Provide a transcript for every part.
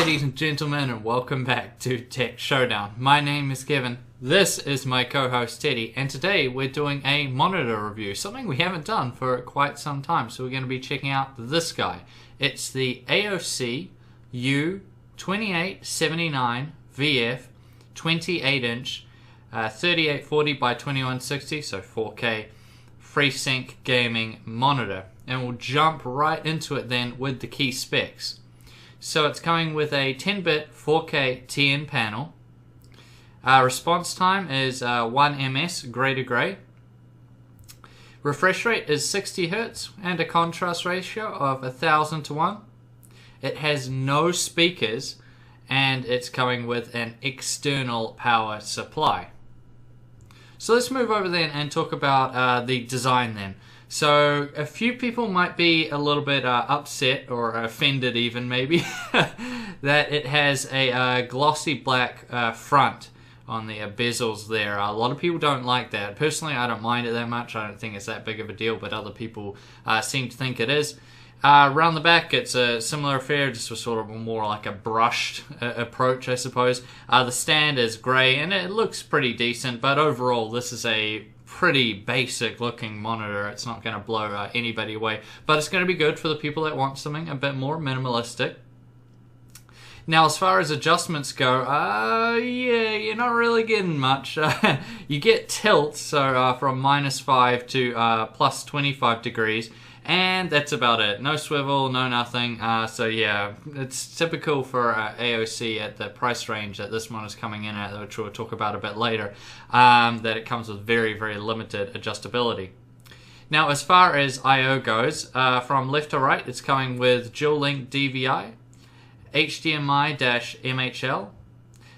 ladies and gentlemen, and welcome back to Tech Showdown. My name is Kevin, this is my co-host Teddy, and today we're doing a monitor review, something we haven't done for quite some time, so we're going to be checking out this guy. It's the AOC U2879VF 28-inch 3840 by 2160, so 4K FreeSync gaming monitor. And we'll jump right into it then with the key specs. So it's coming with a 10-bit 4K TN panel. Response time is 1 ms gray to gray. Refresh rate is 60 Hz and a contrast ratio of 1000 to 1. It has no speakers and it's coming with an external power supply. So let's move over then and talk about the design then. So a few people might be a little bit upset or offended even maybe that it has a glossy black front on the bezels there. A lot of people don't like that. Personally, I don't mind it that much. I don't think it's that big of a deal, but other people seem to think it is. Around the back, it's a similar affair, just a sort of more like a brushed approach, I suppose. The stand is grey and it looks pretty decent, but overall this is a pretty basic looking monitor. It's not going to blow anybody away, but it's going to be good for the people that want something a bit more minimalistic. Now, as far as adjustments go, yeah, you're not really getting much. You get tilt, so from -5 to +25 degrees, and that's about it. No swivel, no nothing. So yeah, it's typical for AOC at the price range that this one is coming in at, which we'll talk about a bit later, that it comes with very, very limited adjustability. Now, as far as I/O goes, from left to right, it's coming with dual link DVI, HDMI-MHL,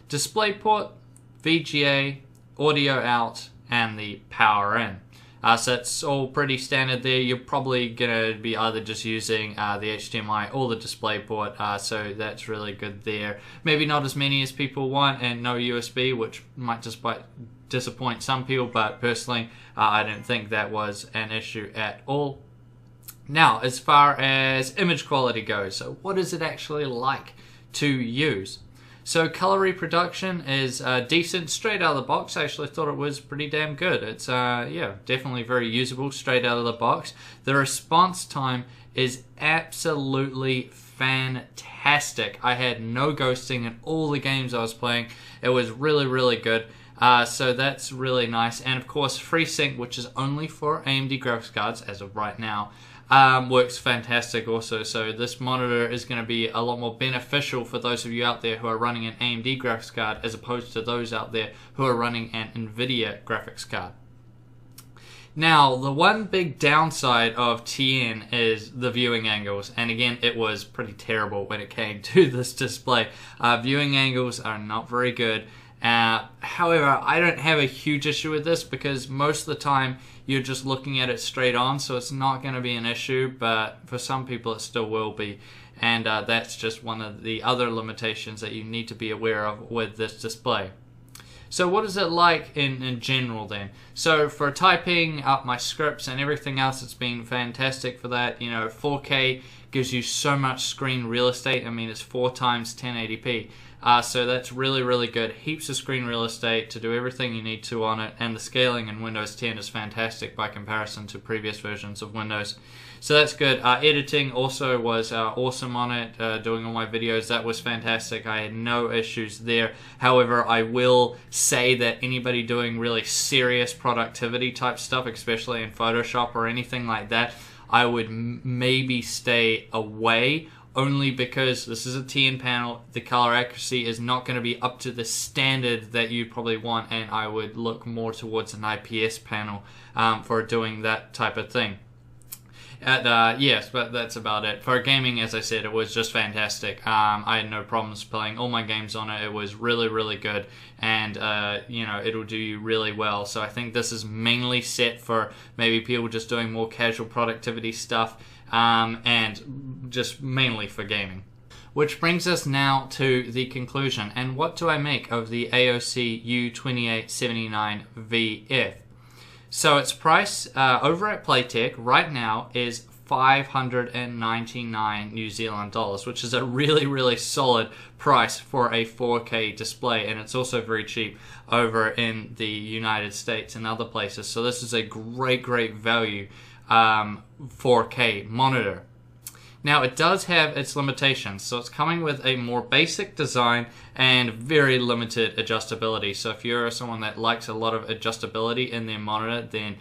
DisplayPort, VGA, audio out, and the power in. So it's all pretty standard there. You're probably going to be either just using the HDMI or the DisplayPort, so that's really good there. Maybe not as many as people want, and no USB, which might just disappoint some people, but personally I don't think that was an issue at all. Now, as far as image quality goes, so what is it actually like to use? So color reproduction is decent straight out of the box. I actually thought it was pretty damn good. It's yeah, definitely very usable straight out of the box. The response time is absolutely fantastic. I had no ghosting in all the games I was playing. It was really, really good. So that's really nice. And of course, FreeSync, which is only for AMD graphics cards as of right now, works fantastic also. So this monitor is going to be a lot more beneficial for those of you out there who are running an AMD graphics card as opposed to those out there who are running an NVIDIA graphics card. Now, the one big downside of TN is the viewing angles, and again, it was pretty terrible when it came to this display. Viewing angles are not very good. However, I don't have a huge issue with this because most of the time you're just looking at it straight on, so it's not going to be an issue, but for some people it still will be, and that's just one of the other limitations that you need to be aware of with this display. So what is it like in general then? So for typing up my scripts and everything else, it's been fantastic for that. You know, 4K gives you so much screen real estate. I mean, it's 4 times 1080p. So that's really, really good. Heaps of screen real estate to do everything you need to on it, and the scaling in Windows 10 is fantastic by comparison to previous versions of Windows. So that's good. Editing also was awesome on it. Doing all my videos, that was fantastic. I had no issues there. However, I will say that anybody doing really serious productivity type stuff, especially in Photoshop or anything like that, I would maybe stay away, only because this is a TN panel. The color accuracy is not going to be up to the standard that you probably want, and I would look more towards an IPS panel for doing that type of thing. Yes, but that's about it. For gaming, as I said, it was just fantastic. I had no problems playing all my games on it. It was really, really good, and you know, it'll do you really well. So I think this is mainly set for maybe people just doing more casual productivity stuff, and just mainly for gaming. Which brings us now to the conclusion. And what do I make of the AOC U2879VF? So its price over at Playtech right now is 599 New Zealand dollars, which is a really solid price for a 4K display, and it's also very cheap over in the United States and other places. So this is a great value 4K monitor. Now it does have its limitations, so it's coming with a more basic design and very limited adjustability. So if you're someone that likes a lot of adjustability in their monitor, then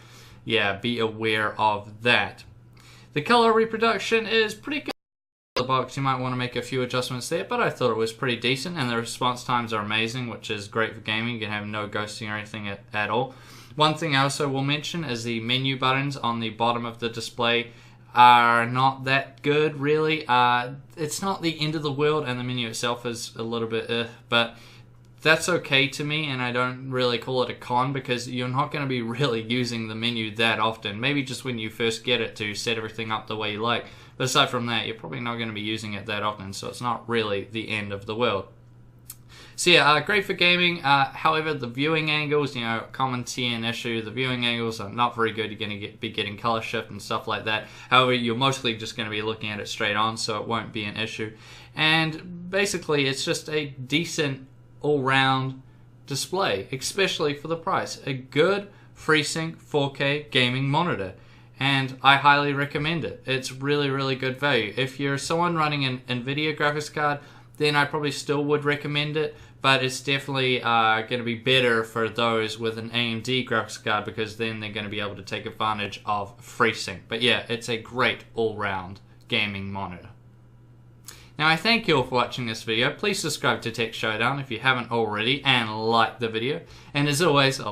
yeah, be aware of that. The color reproduction is pretty good. The box, you might want to make a few adjustments there, but I thought it was pretty decent, and the response times are amazing, which is great for gaming. You can have no ghosting or anything at all. One thing I also will mention is the menu buttons on the bottom of the display are not that good, really. It's not the end of the world, and the menu itself is a little bit but that's okay to me, and I don't really call it a con because you're not going to be really using the menu that often. Maybe just when you first get it to set everything up the way you like, but aside from that, you're probably not going to be using it that often, so it's not really the end of the world. So yeah, great for gaming. However, the viewing angles, you know, common TN issue, the viewing angles are not very good. You're going to be getting color shift and stuff like that. However, you're mostly just going to be looking at it straight on, so it won't be an issue. And basically, it's just a decent all-round display, especially for the price. A good FreeSync 4K gaming monitor, and I highly recommend it. It's really good value. If you're someone running an NVIDIA graphics card, then I probably still would recommend it, but it's definitely going to be better for those with an AMD graphics card, because then they're going to be able to take advantage of FreeSync. But yeah, it's a great all-round gaming monitor. Now, I thank you all for watching this video. Please subscribe to Tech Showdown if you haven't already, and like the video. And as always,